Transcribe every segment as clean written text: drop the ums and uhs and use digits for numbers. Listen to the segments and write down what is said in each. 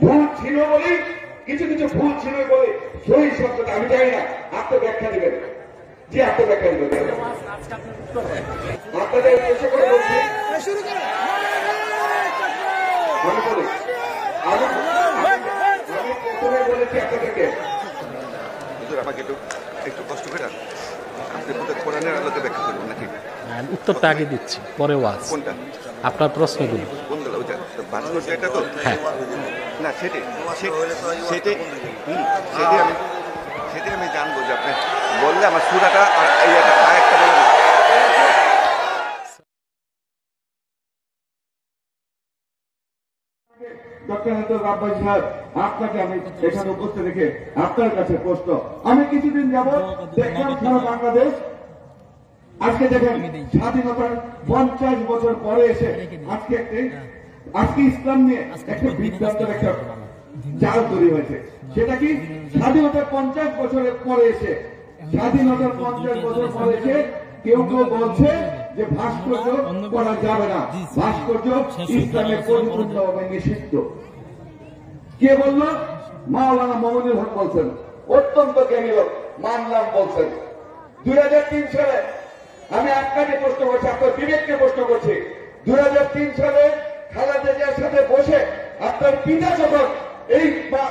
ভুল ছিল বলেই কিছু কিছু ভুল ছিল বলে শহীদ শব্দটা আমি জানি না, আত্মব্যাখ্যা দেবেন। যে আত্মব্যাখ্যা দেবেন আপনাদের উদ্দেশ্য করে বলছি, আমি বলি আমি প্রথমে বলেছি আপনাদেরকে আমাকে একটু কষ্ট করে কোরআনের আলোতে ব্যাখ্যা করবেন নাকি? উত্তরটা আগে দিচ্ছি, পরে ওয়াজ। কোনটা? আপনার প্রশ্নগুলো। কোনগুলো? ওইটা ভাস্কর্যটা তো? হ্যাঁ না, সেটাই আমি জানবো যে আপনি বললে আমার সুরাটা আর এই আরেকটা বলে না। ডক্টর রাব্বাই সাহেব, আপনাকে আমি এখানে উপস্থিত রেখে আপনার কাছে প্রশ্ন, আমি কিছুদিন যাবৎ দেখলাম সারা বাংলাদেশ আজকে দেখেন স্বাধীনতার 50 বছর পরে এসে আজকে ইসলাম নিয়ে একটা বিভ্রান্তের একটা জাল তৈরি হয়েছে। সেটা কি? স্বাধীনতার 50 বছরের পরে এসে কেউ কেউ বলছে যে ভাস্কর্য করা যাবে না, ভাস্কর্য ইসলামের পরিপূর্ণভাবে নিষিদ্ধ। কে বলল? মাওলানা মমিনুল হক বলছেন, অত্যন্ত জ্ঞানী লোক, মানলাম বলছেন। 2003 সালে আমি আপনাকে প্রশ্ন করছি, আপনার বিবেককে প্রশ্ন করছি, 2003 সালে খালেদা জিয়ার সাথে বসে আপনার পিতা যখন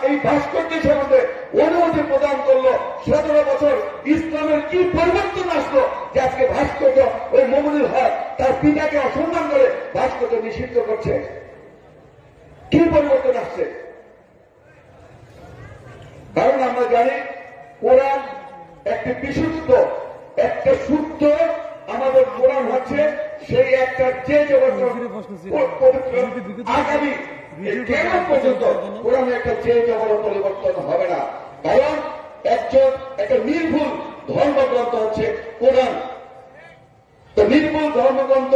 এই ভাস্কর্য সম্বন্ধে অনুমতি প্রদান করলো, 17 বছর ইসলামের কি পরিবর্তন আসলো যে আজকে ভাস্কর্য ওই মমিনুল হক তার পিতাকে অসম্মান করে ভাস্কর্য নিষিদ্ধ করছে? কি পরিবর্তন আসছে? কারণ আমরা জানি কোরআন একটি বিশুদ্ধ, একটা শুদ্ধ, আমাদের কোরআন হচ্ছে সেই একটা যে জগৎ পবিত্র আগামী কেমন পর্যন্ত কোরআনে একটা যে জগৎ পরিবর্তন হবে না। কারণ একটা নির্ভুল ধর্মগ্রন্থ হচ্ছে কোরআন। তো নির্ভুল ধর্মগ্রন্থ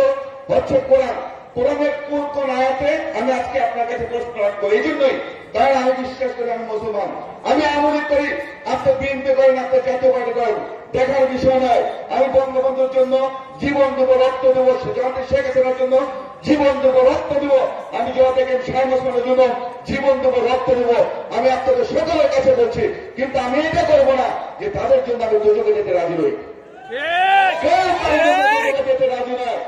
হচ্ছে কোরআন। কোরআনের কোন কোন আয়াতে আমি আজকে আপনার কাছে প্রশ্ন রাখবো। এই জন্যই, কারণ আমি বিশ্বাস করি আমি মুসলমান, আমি আমলি করি, আপনি বিএনপি করেন, আপনি জাতীয় পার্টি করেন, দেখার বিষয় নয়। আমি বঙ্গবন্ধুর জন্য জীবন দেবো, রক্ত দেবো, শেখ হাসিনার জন্য জীবন দেবো, রক্ত দেব, আমি যারা দেখেন শাহ ওসমানের জন্য জীবন দেবো, রক্ত দেবো। আমি আপনাদের সকলের কাছে বলছি, কিন্তু আমি এটা করবো না যে তাদের জন্য আমি দুজনে যেতে রাজি নই, কেউ যেতে রাজি নয়।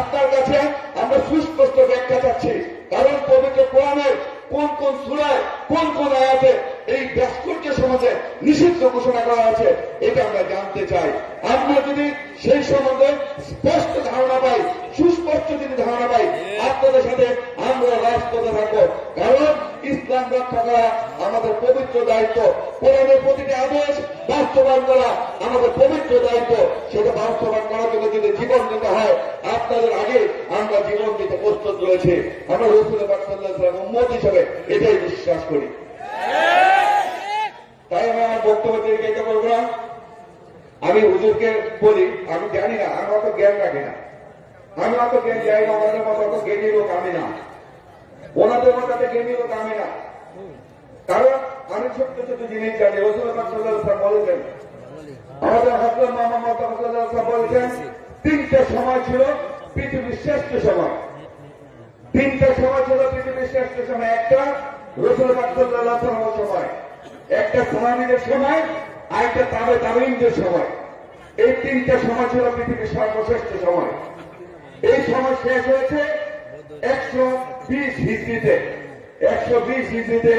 আপনার কাছে আমরা সুস্পষ্ট ব্যাখ্যা চাচ্ছি, কারণ পবিত্র কোরআনের কোন কোন সূরায় কোন কোন আয়াতে এই ভাস্কর্য সমাজে নিষিদ্ধ ঘোষণা করা আছে এটা আমরা জানতে চাই। আমরা যদি সেই সম্বন্ধে স্পষ্ট ধারণা পাই, সুস্পষ্ট যদি ধারণা পাই, আপনাদের সাথে আমরা রাজপথে থাকবো। কারণ ইসলাম রক্ষা করা আমাদের পবিত্র দায়িত্ব, কোরআনের প্রতিটি আদেশ বাস্তবায়ন করা আমাদের পবিত্র দায়িত্ব। সেটা বাস্তবায়ন করার জন্য যদি জীবন দিতে হয়, আপনাদের আগে আমরা জীবন দিতে প্রস্তুত রয়েছে। আমরা রাসূল পাক সাল্লাল্লাহু আলাইহি ওয়াসাল্লাম উম্মত হিসেবে এটাই বিশ্বাস করি। তাই আমি আমার বক্তব্য দীর্ঘায়িত করবো না। আমি হুজুরকে বলি, আমি জানি না, আমি অত জ্ঞান রাখি না, আমি অত জ্ঞান যাই না, ওনাদের মতো অত জ্ঞানী লোক আমি না, ওনাদের মতো জ্ঞানী লোক আমি না। কারণ আমি ছোট্ট ছোট জিনিস জানি। রাসূল পাক সাল্লাল্লাহু আলাইহি ওয়াসাল্লাম বলেছেন, আমাদের হযরত মুহাম্মদ সাল্লাল্লাহু আলাইহি ওয়াসাল্লাম বলেছেন, 3টে সময় ছিল পৃথিবীর শ্রেষ্ঠ সময়। 3টে সময় ছিল পৃথিবীর শ্রেষ্ঠ সময়। একটা রাসূল পাক সাল্লাল্লাহু আলাইহি ওয়াসাল্লামের সময়, একটা সাহাবীদের সময়, আর একটা তাবেঈনদের সময়। এই 3টে সময় ছিল পৃথিবীর সর্বশ্রেষ্ঠ সময়। এই সময় শেষ হয়েছে 120 হিজরিতে। 120 হিজরিতে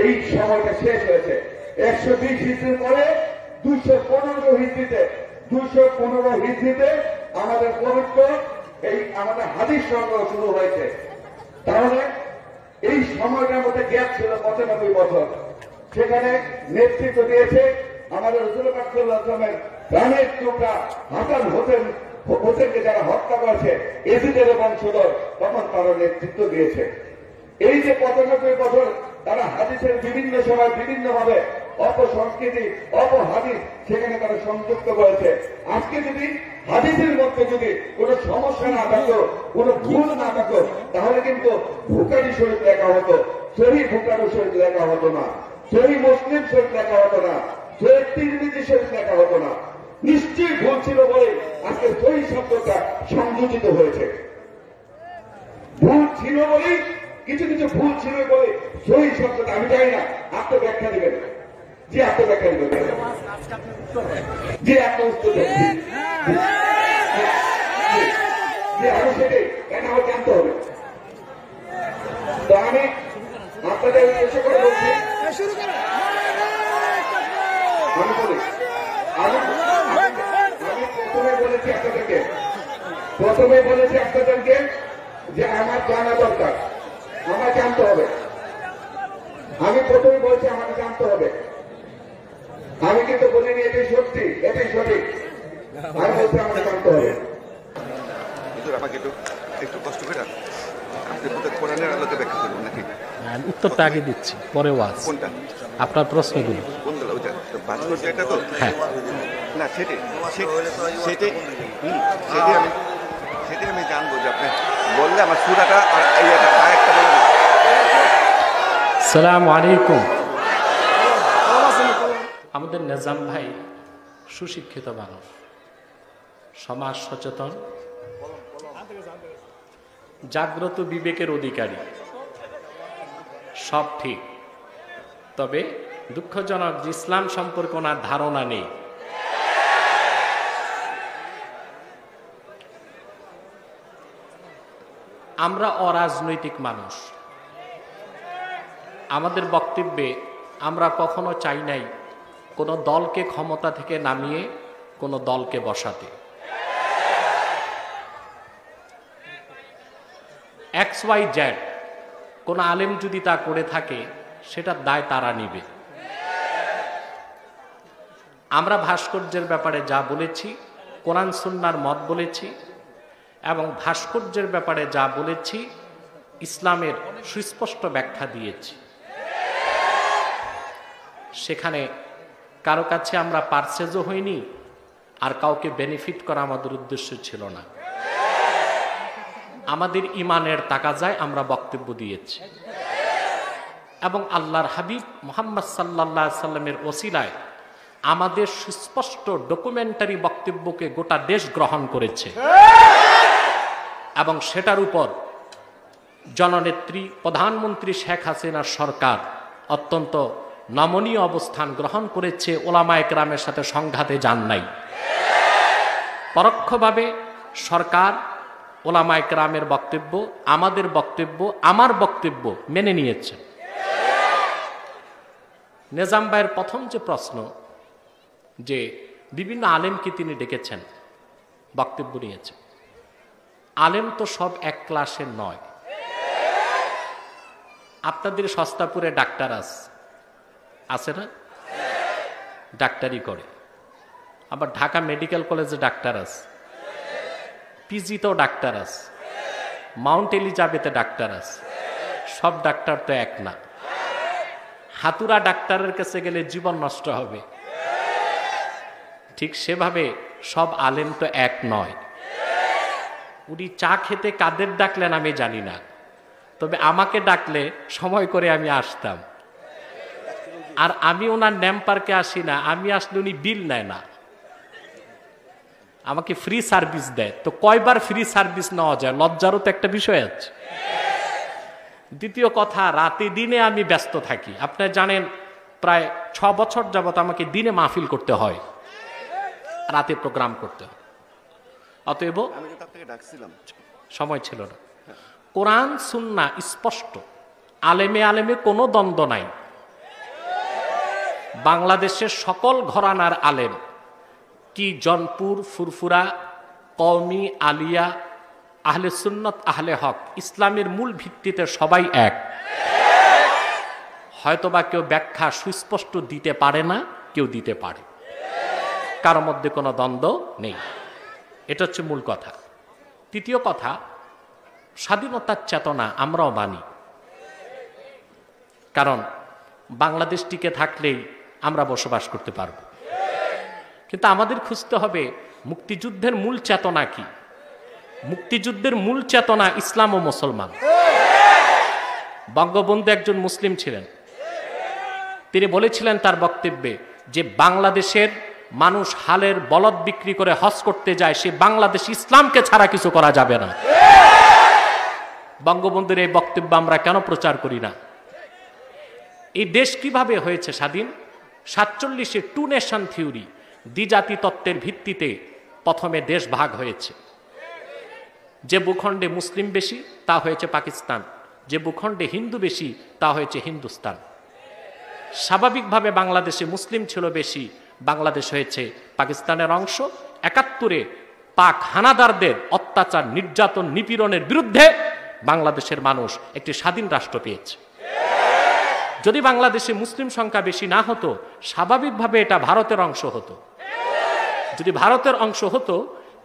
এই সময়টা শেষ হয়েছে। 120 হিজরির পরে 215 হিজরিতে 215 হিজরিতে আমাদের পবিত্র আমাদের হাদিস সংগ্রহ শুরু হয়েছে। তাহলে এই সময়টার মধ্যে গ্যাপ ছিল 95 বছর। সেখানে নেতৃত্ব দিয়েছে আমাদের রাসূল পাক সাল্লাল্লাহু আলাইহি ওয়াসাল্লামের প্রাণের টুকরা হাসান হোসেনকে যারা হত্যা করেছে, এজিদের বংশধর, তখন তারা নেতৃত্ব দিয়েছে। এই যে 95 বছর তারা হাদিসের বিভিন্ন সময় বিভিন্নভাবে অপসংস্কৃতি, অপহাদিস সেখানে তারা সংযুক্ত করেছে। আজকে যদি হাদিসের মধ্যে যদি কোন সমস্যা না থাকতো, কোন ভুল না থাকতো, তাহলে কিন্তু বুখারী শরীফ লেখা হতো, সহিহ বুখারী শরীফ লেখা হতো না, সহিহ মুসলিম শরীফ লেখা হতো না, সহিহ তিরমিজি শরীফ লেখা হতো না। নিশ্চয়ই ভুল ছিল বলে আজকে সহিহ শব্দটা সংযোজিত হয়েছে। ভুল ছিল বলেই কিছু কিছু ভুল ছিল বলে সহি শব্দটা আমি জানি না, আত্মব্যাখ্যা দিবেন। যে আত্মব্যাখ্যা দিবেন, যে উত্তর দেবেন, যে আমি সেটাই কেন আমার জানতে হবে। তো আমি আপনাদের উদ্দেশ্য করে বলছি, আমি বলি, আমি প্রথমে বলেছি আপনাদেরকে যে আমার জানা দরকার, আমার জানতে হবে। আমি প্রথমে বলছি আমাকে জানতে হবে। আমি কিন্তু বলিনি এটাই সত্যি, এটাই সঠিক। আমি বলছি আমাকে জানতে হবে। আমাকে একটু কষ্ট করে আপনি কোরআনের আলোকে ব্যাখ্যা করবেন নাকি? উত্তরটা আগে দিচ্ছি, পরে ওয়াজ। কোনটা? আপনার প্রশ্নগুলো। কোনগুলো? ওইটা এটা তো হ্যাঁ, না, সেটাই আমি জানবো যে আপনি বললে আমার সুরাটা আর একটা বলবেন। আসসালামু আলাইকুম। আমাদের নিজাম ভাই সুশিক্ষিত মানুষ, সমাজ সচেতন, জাগ্রত বিবেকের অধিকারী, সব ঠিক। তবে দুঃখজনক যে ইসলাম সম্পর্কে ওনার ধারণা নেই। আমরা অরাজনৈতিক মানুষ। আমাদের বক্তব্যে আমরা কখনো চাই নাই কোনো দলকে ক্ষমতা থেকে নামিয়ে কোনো দলকে বসাতে। XYZ কোন আলেম যদি তা করে থাকে সেটার দায় তারা নিবে। আমরা ভাস্কর্যের ব্যাপারে যা বলেছি, কোরআন সুন্নাহর মত বলেছি, এবং ভাস্কর্যের ব্যাপারে যা বলেছি ইসলামের সুস্পষ্ট ব্যাখ্যা দিয়েছি। সেখানে কারো কাছে আমরা পারচেজও হইনি, আর কাউকে বেনিফিট করা আমাদের উদ্দেশ্য ছিল না। আমাদের ইমানের তাকাজায় আমরা বক্তব্য দিয়েছি, এবং আল্লাহর হাবিব মুহাম্মদ সাল্লাল্লাহু আলাইহি সাল্লামের ওসিলায় আমাদের সুস্পষ্ট ডকুমেন্টারি বক্তব্যকে গোটা দেশ গ্রহণ করেছে, এবং সেটার উপর জননেত্রী প্রধানমন্ত্রী শেখ হাসিনার সরকার অত্যন্ত নমনীয় অবস্থান গ্রহণ করেছে। ওলামায়ে কেরামের সাথে সংঘাতে যান নাই। পরোক্ষভাবে সরকার ওলামায়ে কেরামের বক্তব্য, আমাদের বক্তব্য, আমার বক্তব্য মেনে নিয়েছে। নিজাম ভাইয়ের প্রথম যে প্রশ্ন, যে বিভিন্ন আলেমকে তিনি ডেকেছেন, বক্তব্য নিয়েছেন। আলেম তো সব এক ক্লাসের নয়। আপনাদের সস্তাপুরে ডাক্তার আছে না? ডাক্তারি করে। আবার ঢাকা মেডিকেল কলেজে ডাক্তার আছে, পিজিতেও ডাক্তার আছে, মাউন্ট এলিজাবেথে ডাক্তার আছে। সব ডাক্তার তো এক না। হাতুড়া ডাক্তারের কাছে গেলে জীবন নষ্ট হবে। ঠিক সেভাবে সব আলেম তো এক নয়। উনি চা খেতে কাদের ডাকলেন আমি জানি না, তবে আমাকে ডাকলে সময় করে আমি আসতাম। আর আমি ওনার ন্যাম পার্কে আসি না, আমি আসলে উনি বিল নেয় না, আমাকে ফ্রি সার্ভিস দেয়। তো কয়বার ফ্রি সার্ভিস নেওয়া যায়, লজ্জারও তো একটা বিষয় আছে। দ্বিতীয় কথা, রাতে দিনে আমি ব্যস্ত থাকি। আপনি জানেন প্রায় 6 বছর যাবত আমাকে দিনে মাহফিল করতে হয়, রাতে প্রোগ্রাম করতে হয়। অতএব সময় ছিল না। কোরআন সুন্নাহ স্পষ্ট, আলেমে আলেমে কোনো দ্বন্দ্ব নাই। বাংলাদেশের সকল ঘরানার আলেম, কি জনপুর, ফুরফুরা, কওমি, আলিয়া, আহলে সুন্নত, আহলে হক, ইসলামের মূল ভিত্তিতে সবাই এক। হয়তোবা কেউ ব্যাখ্যা সুস্পষ্ট দিতে পারে না, কেউ দিতে পারে, কারোর মধ্যে কোনো দ্বন্দ্ব নেই। এটা হচ্ছে মূল কথা। তৃতীয় কথা, স্বাধীনতার চেতনা আমরাও মানি, কারণ বাংলাদেশ টিকে থাকলেই আমরা বসবাস করতে পারব। কিন্তু আমাদের খুঁজতে হবে মুক্তিযুদ্ধের মূল চেতনা কি। মুক্তিযুদ্ধের মূল চেতনা ইসলাম ও মুসলমান। বঙ্গবন্ধু একজন মুসলিম ছিলেন। তিনি বলেছিলেন তার বক্তব্যে যে বাংলাদেশের মানুষ হালের বলদ বিক্রি করে হজ করতে যায়, সে বাংলাদেশ ইসলামকে ছাড়া কিছু করা যাবে না। বঙ্গবন্ধুর এই বক্তব্য আমরা কেন প্রচার করি না? এই দেশ কিভাবে হয়েছে স্বাধীন? 47-এ টু নেশন থিওরি, দ্বিজাতি তত্ত্বের ভিত্তিতে প্রথমে দেশ ভাগ হয়েছে। যে ভূখণ্ডে মুসলিম বেশি তা হয়েছে পাকিস্তান, যে ভূখণ্ডে হিন্দু বেশি তা হয়েছে হিন্দুস্তান। স্বাভাবিকভাবে বাংলাদেশে মুসলিম ছিল বেশি, বাংলাদেশ হয়েছে পাকিস্তানের অংশ। 71-এ পাক হানাদারদের অত্যাচার, নির্যাতন, নিপীড়নের বিরুদ্ধে বাংলাদেশের মানুষ একটি স্বাধীন রাষ্ট্র পেয়েছে। যদি বাংলাদেশে মুসলিম সংখ্যা বেশি না হতো, স্বাভাবিকভাবে এটা ভারতের অংশ হতো। যদি ভারতের অংশ হতো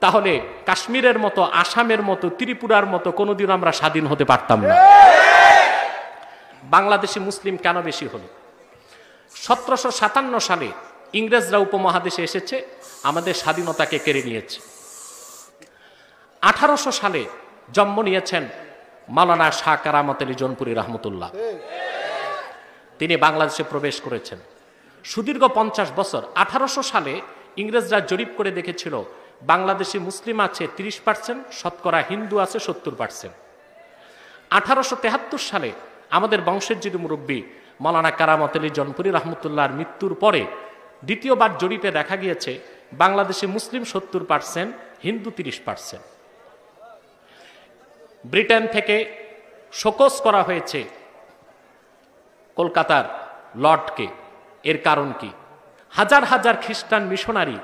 তাহলে কাশ্মীরের মতো, আসামের মতো, ত্রিপুরার মতো কোনোদিন আমরা স্বাধীন হতে পারতাম না। বাংলাদেশে মুসলিম কেন বেশি হলো? 1757 সালে ইংরেজরা উপমহাদেশে এসেছে, আমাদের স্বাধীনতাকে কেড়ে নিয়েছে। 1800 সালে জন্ম নিয়েছেন মাওলানা শাহ কারামত আলী জৌনপুরী রহমতুল্লাহ। তিনি বাংলাদেশে প্রবেশ করেছেন। সুদীর্ঘ 50 বছর, 1800 সালে ইংরেজরা জরিপ করে দেখেছিল বাংলাদেশে মুসলিম আছে 30%, শতকরা হিন্দু আছে 70%। 1873 সালে আমাদের বংশের যিনি মুরব্বী মাওলানা কারামত আলী জৌনপুরী রহমতুল্লাহর মৃত্যুর পরে দ্বিতীয়বার জরিপে দেখা গিয়েছে বাংলাদেশে মুসলিম 70%, হিন্দু 30%। ব্রিটেন থেকে শোকজ করা হয়েছে কলকাতার লর্ডকে। এর কারণ কি? হাজার হাজার খ্রিস্টান মিশনারি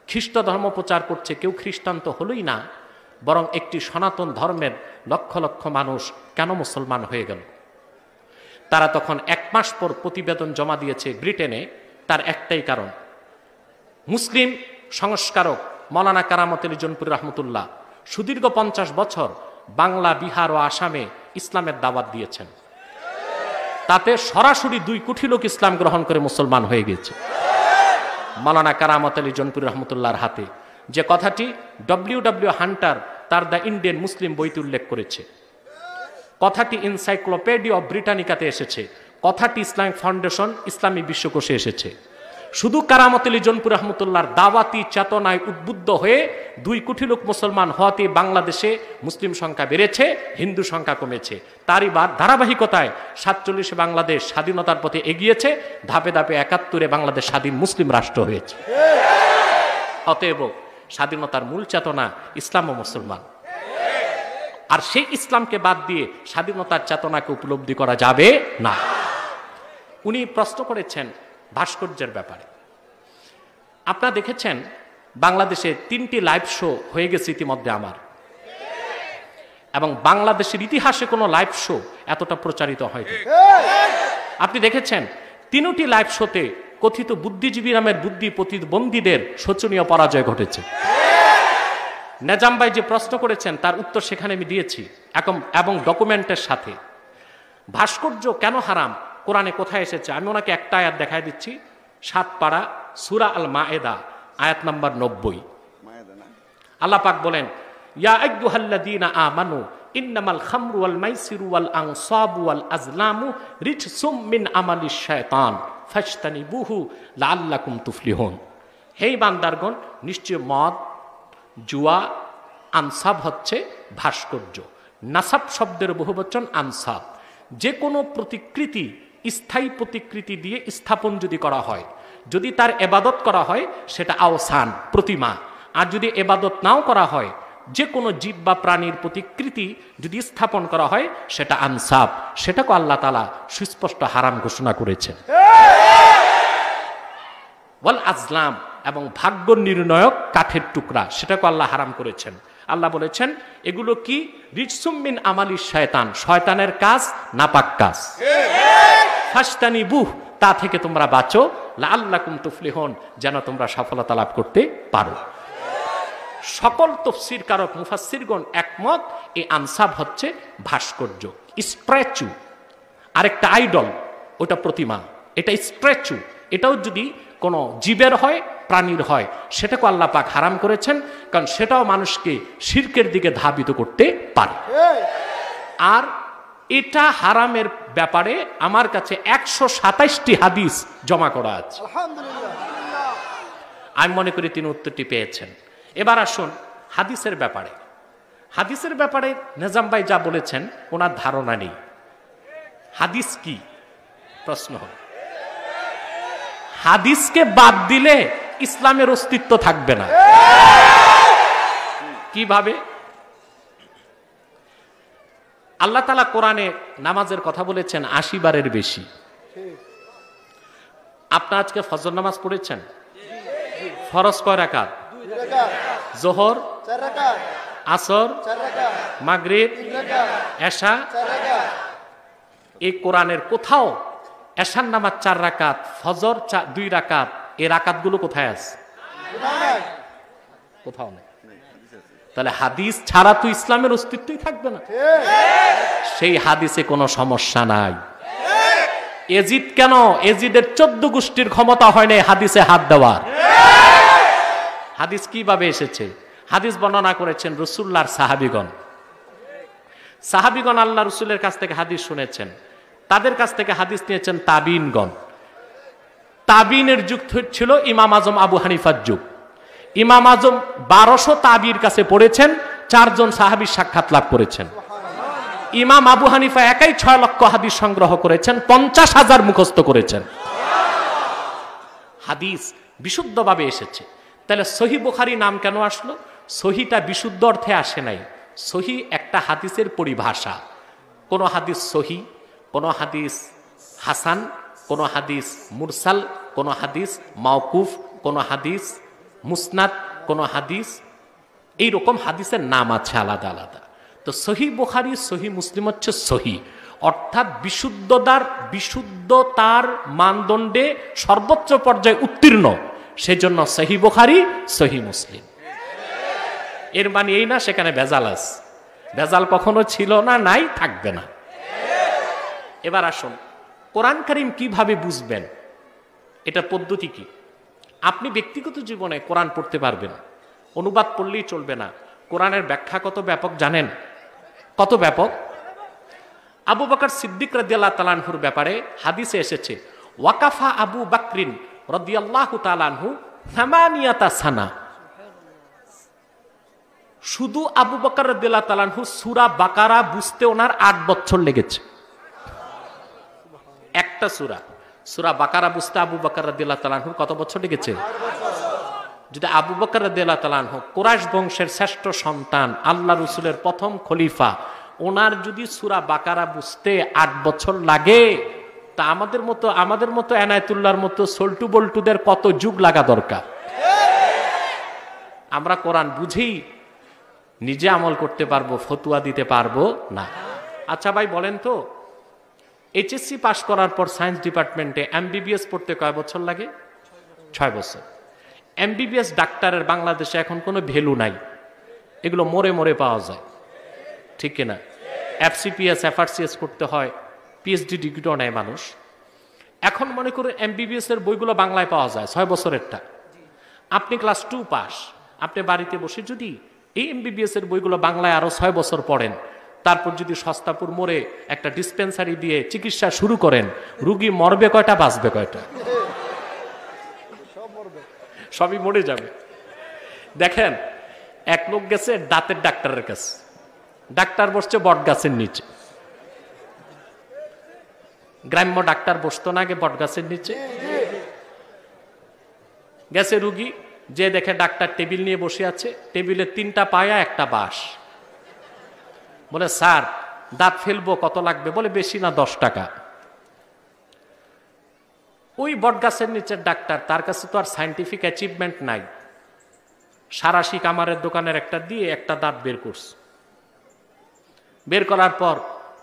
খ্রিস্ট ধর্ম প্রচার করছে, কেউ খ্রিস্টান তো হলোই না, বরং একটি সনাতন ধর্মের লক্ষ লক্ষ মানুষ কেন মুসলমান হয়ে গেল? তারা তখন 1 মাস পর প্রতিবেদন জমা দিয়েছে ব্রিটেনে। তার একটাই কারণ, মুসলিম সংস্কারক মাওলানা কারামত আলী জৌনপুরী রহমতুল্লাহ সুদীর্ঘ 50 বছর বাংলা, বিহার ও আসামে ইসলামের দাওয়াত দিয়েছেন। তাতে সরাসরি 2 কোটি লোক ইসলাম গ্রহণ করে মুসলমান হয়ে গেছে মাওলানা কারামত আলী জৌনপুরী রহমতুল্লাহর হাতে। যে কথাটি ডব্লিউ হান্টার তার দ্য ইন্ডিয়ান মুসলিম বইতে উল্লেখ করেছে, কথাটি এনসাইক্লোপিডিয়া অফ ব্রিটানিকাতে এসেছে, কথাটি ইসলামিক ফাউন্ডেশন ইসলামী বিশ্বকোষে এসেছে। শুধু কারামত আলী জৌনপুরী রহমতুল্লাহর দাওয়াতি চেতনায় উদ্বুদ্ধ হয়ে 2 কোটি লোক মুসলমান হওয়াতে বাংলাদেশে মুসলিম সংখ্যা বেড়েছে, হিন্দু সংখ্যা কমেছে। তারই ধারাবাহিকতায় 47-এ বাংলাদেশ স্বাধীনতার পথে এগিয়েছে, ধাপে ধাপে 71-এ বাংলাদেশ স্বাধীন মুসলিম রাষ্ট্র হয়েছে। অতএব স্বাধীনতার মূল চেতনা ইসলাম ও মুসলমান, আর সেই ইসলামকে বাদ দিয়ে স্বাধীনতার চেতনাকে উপলব্ধি করা যাবে না। উনি প্রশ্ন করেছেন ভাস্কর্যের ব্যাপারে। আপনারা দেখেছেন বাংলাদেশে 3টি লাইভ শো হয়ে গেছে ইতিমধ্যে আমার, এবং বাংলাদেশের ইতিহাসে কোনো লাইভ শো এতটা প্রচারিত হয়নি। আপনি দেখেছেন 3টি লাইভ শোতে কথিত বুদ্ধিজীবী নামের বুদ্ধি প্রতিবন্ধীদের শোচনীয় পরাজয় ঘটেছে। নেজাম ভাই যে প্রশ্ন করেছেন তার উত্তর সেখানে আমি দিয়েছি এবং ডকুমেন্টের সাথে। ভাস্কর্য কেন হারাম, কোরআনে কোথায় এসেছে? আমি ওনাকে একটা আয়াত দেখাই দিচ্ছি, 7 পারা সূরা আল মায়েদা, আয়াত নাম্বার 90। আল্লাহ পাক বলেন, ইয়া আইয়ুহাল্লাযীনা আমানু ইন্নামাল খামরু ওয়াল মাইসিরু ওয়াল আনসাবু ওয়াল আজলামু রিজসুম মিন আমালিশ শায়তান ফাজতানিবুহু লাআল্লাকুম তুফলিহুন। হে বান্দারগণ, নিশ্চয় মদ, জুয়া, আনসাব হচ্ছে ভাস্কর্য। নাসাব শব্দের বহুবচন আনসাব। যে কোনো প্রতিকৃতি, স্থায়ী প্রতিকৃতি দিয়ে স্থাপন যদি করা হয়, যদি তার এবাদত করা হয় সেটা আওসান, প্রতিমা। আর যদি এবাদত নাও করা হয়, যে কোনো জীব বা প্রাণীর প্রতিকৃতি যদি স্থাপন করা হয় সেটা আনসাব, সেটাকে আল্লাহ তাআলা সুস্পষ্ট হারাম ঘোষণা করেছেন। ওয়াল আজলাম, এবং ভাগ্য নির্ণয়ক কাঠের টুকরা, সেটাকে আল্লাহ হারাম করেছেন। আল্লাহ বলেছেন এগুলো কি? রিজসুম মিন আমালিশ শয়তান, শয়তানের কাজ, নাপাক কাজ। ফাজতানিবুহ, তা থেকে তোমরা বাঁচো, লাআল্লাকুম তুফলিহুন, যেন তোমরা সফলতা লাভ করতে পারো। সকল তাফসীর কারক মুফাসসিরগণ একমত, এই আনসাব হচ্ছে ভাস্কর্য, স্ট্যাচু। আরেকটা আইডল, ওটা প্রতিমা, এটা স্ট্যাচু। এটাও যদি কোনো জীবের হয়, প্রাণীর হয়, সেটাকে আল্লাহ পাক হারাম করেছেন, কারণ সেটাও মানুষকে শিরকের দিকে ধাবিত করতে পারে। আর এটা হারামের ব্যাপারে আমার কাছে 127টি হাদিস জমা করা আছে। আমি মনে করি তিনি উত্তরটি পেয়েছেন। এবার আসুন হাদিসের ব্যাপারে। হাদিসের ব্যাপারে নিজাম ভাই যা বলেছেন ওনার ধারণা নেই। হাদিস কি প্রশ্ন হয়, হাদিসকে বাদ দিলে ইসলামের অস্তিত্ব থাকবে না। কিভাবে? আল্লাহ তাআলা কোরআনে নামাজের কথা বলেছেন 80 বারের বেশি। আপনার আজকে ফজর নামাজ পড়েছেন? ফরজ কয় রাকাত? জোহর, আসর, মাগরিব, এশা। এই কোরআনের কোথাও এশার নামাজ 4 রাকাত, ফজর 2 রাকাত, এই রাকাতগুলো কোথায় আছে? কোথাও নেই। তাহলে হাদিস ছাড়া তো ইসলামের অস্তিত্বই থাকবে না। সেই হাদিসে কোনো সমস্যা নাই। এজিদ কেন? এজিদের 14 গোষ্ঠীর ক্ষমতা হয় না হাদিসে হাত দেওয়ার। হাদিস কিভাবে এসেছে? হাদিস বর্ণনা করেছেন রাসূলুল্লাহর সাহাবীগণ। সাহাবীগণ আল্লাহ রাসূলের কাছ থেকে হাদিস শুনেছেন, তাদের কাছ থেকে হাদিস নিয়েছেন তাবিনগণ। তাবিনের যুগ ছিল ইমাম আজম আবু হানিফার যুগ। ইমাম আজম 1200 তাবির কাছে পড়েছেন, 4 জন সাহাবীর সাক্ষাৎ লাভ করেছেন। ইমাম আবু হানিফা একাই 6 লক্ষ হাদিস সংগ্রহ করেছেন, 50,000 মুখস্থ করেছেন। হাদিস বিশুদ্ধভাবে এসেছে। তাহলে সহিহ বুখারী নাম কেন আসলো? সহিটা বিশুদ্ধ অর্থে আসে নাই। সহি একটা হাদিসের পরিভাষা। কোন হাদিস সহি, কোন হাদিস হাসান, কোন হাদিস মুরসাল, কোন হাদিস মাওকুফ, কোন হাদিস মুসনাদ, কোন হাদিস, এইরকম হাদিসের নাম আছে আলাদা আলাদা। তো সহিহ বুখারী, সহিহ মুসলিম হচ্ছে সহি, অর্থাৎ বিশুদ্ধতার মানদণ্ডে সর্বোচ্চ পর্যায়ে উত্তীর্ণ। সেজন্য সহিহ বুখারী, সহিহ মুসলিম। এর মানে এই না সেখানে ভেজাল আছে। ভেজাল কখনো ছিল না, নাই, থাকবে না। এবার আসুন, কোরআন কারীম কিভাবে বুঝবেন, এটা পদ্ধতি কি? আপনি ব্যক্তিগত জীবনে কোরআন পড়তে পারবেন, অনুবাদ পড়লেই চলবে না। কোরআনের ব্যাখ্যা কত ব্যাপক জানেন? কত ব্যাপক? আবু বকর সিদ্দিক রাদিয়াল্লাহু তাআলা আনহুর ব্যাপারে হাদিসে এসেছে, ওয়াকাফা আবু বকরিন রাদিয়াল্লাহু তাআলা আনহু 8 সানা। শুধু আবু বকর রাদিয়াল্লাহু তাআলা আনহু সূরা বাকারা বুঝতে ওনার 8 বছর লেগেছে। একটা সূরা বাকারা বুঝতে আবু বকর রাদিয়াল্লাহু তাআলা আনহুর কত বছর লেগেছে? যদি আবু বকর রাদিয়াল্লাহু তাআলা আনহু কুরাইশ বংশের শ্রেষ্ঠ সন্তান, আল্লাহ রাসূলের প্রথম খলিফা, ওনার যদি সূরা বাকারা বুঝতে 8 বছর লাগে, তা আমাদের মতো এনায়েতুল্লাহর মতো সল্টু বল্টুদের কত যুগ লাগা দরকার? আমরা কোরআন বুঝেই নিজে আমল করতে পারবো, ফতুয়া দিতে পারবো না। আচ্ছা ভাই বলেন তো, এইচএসসি পাস করার পর সায়েন্স ডিপার্টমেন্টে এমবিবিএস পড়তে কয় বছর লাগে? 6 বছর। এমবিবিএস ডাক্তারের বাংলাদেশে এখন কোনো ভ্যালু নাই, এগুলো মরে মরে পাওয়া যায়, ঠিক কিনা? এফসিপিএস, এফআরসিএস করতে হয়, পিএইচডি ডিগ্রিও নেয় মানুষ। এখন মনে করুন এমবিবিএস এর বইগুলো বাংলায় পাওয়া যায়, 6 বছরেরটা। আপনি ক্লাস 2 পাস, আপনি বাড়িতে বসে যদি এই এমবিবিএস এর বইগুলো বাংলায় আরো 6 বছর পড়েন, তারপর যদি সস্তাপুর মোড়ে একটা ডিসপেন্সারি দিয়ে চিকিৎসা শুরু করেন, রুগী মরবে কয়টা, বাঁচবে কয়টা? সবই মরে যাবে। দেখেন, এক লোক গেছে দাঁতের ডাক্তারের কাছে, ডাক্তার বসছে বট গাছের নিচে। গ্রাম্য ডাক্তার বসতো না আগে বট গাছের নিচে? গেছে রুগী, যে দেখে ডাক্তার টেবিল নিয়ে বসে আছে, টেবিলে 3টা পায়া, একটা বাঁশ। বলে, স্যার দাঁত ফেলবো, কত লাগবে? বলে, বেশি না, 10 টাকা। ওই বট গাছের নিচের ডাক্তার, তার কাছে তো আর সায়েন্টিফিক অ্যাচিভমেন্ট নাই, সারাশি কামারের দোকানের একটা দিয়ে একটা দাঁত বের করছে। বের করার পর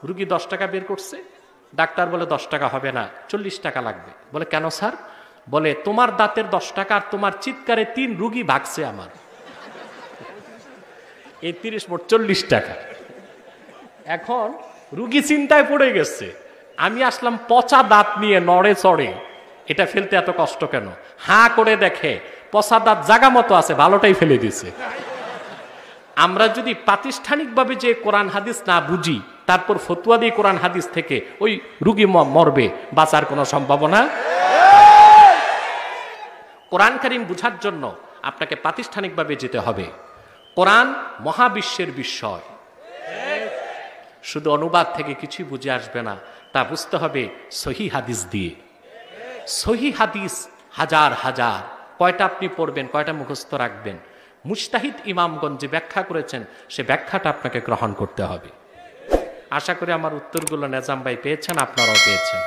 রুগী 10 টাকা বের করছে, ডাক্তার বলে 10 টাকা হবে না, 40 টাকা লাগবে। বলে, কেন স্যার? বলে, তোমার দাঁতের 10 টাকা আর তোমার চিৎকারে 3 রুগী ভাগছে আমার, এই 30 মোট 40 টাকা। এখন রুগী চিন্তায় পড়ে গেছে, আমি আসলাম পচা দাঁত নিয়ে নড়ে চড়ে, এটা ফেলতে এত কষ্ট কেন? হাঁ করে দেখে পচা দাঁত জায়গা মতো আছে, ভালোটাই ফেলে দিছে। আমরা যদি প্রাতিষ্ঠানিকভাবে যে কোরআন হাদিস না বুঝি, তারপর ফতুয়া দিয়ে কোরআন হাদিস থেকে ওই রুগী মরবে, বাঁচার কোনো সম্ভাবনা। কোরআন কারীম বুঝার জন্য আপনাকে প্রাতিষ্ঠানিকভাবে যেতে হবে। কোরআন মহাবিশ্বের বিষয়, শুধু অনুবাদ থেকে কিছুই বুঝে আসবে না, তা বুঝতে হবে সহি হাদিস দিয়ে। সহি হাদিস হাজার হাজার, কয়টা আপনি পড়বেন, কয়টা মুখস্থ রাখবেন? মুজতাহিদ ইমামগণ যে ব্যাখ্যা করেছেন সে ব্যাখ্যাটা আপনাকে গ্রহণ করতে হবে। আশা করি আমার উত্তরগুলো নেজাম ভাই পেয়েছেন, আপনারাও পেয়েছেন।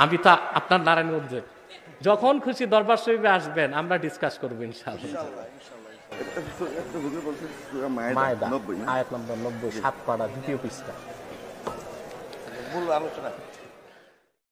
আমি তো আপনার নারায়ণগঞ্জে, যখন খুশি দরবার শরীফে আসবেন, আমরা ডিসকাস করবো ইনশাআল্লাহ। মায়দা আয়াত নম্বর 90, 7 পারা, 2য় পৃষ্ঠা। মূল আলোচনা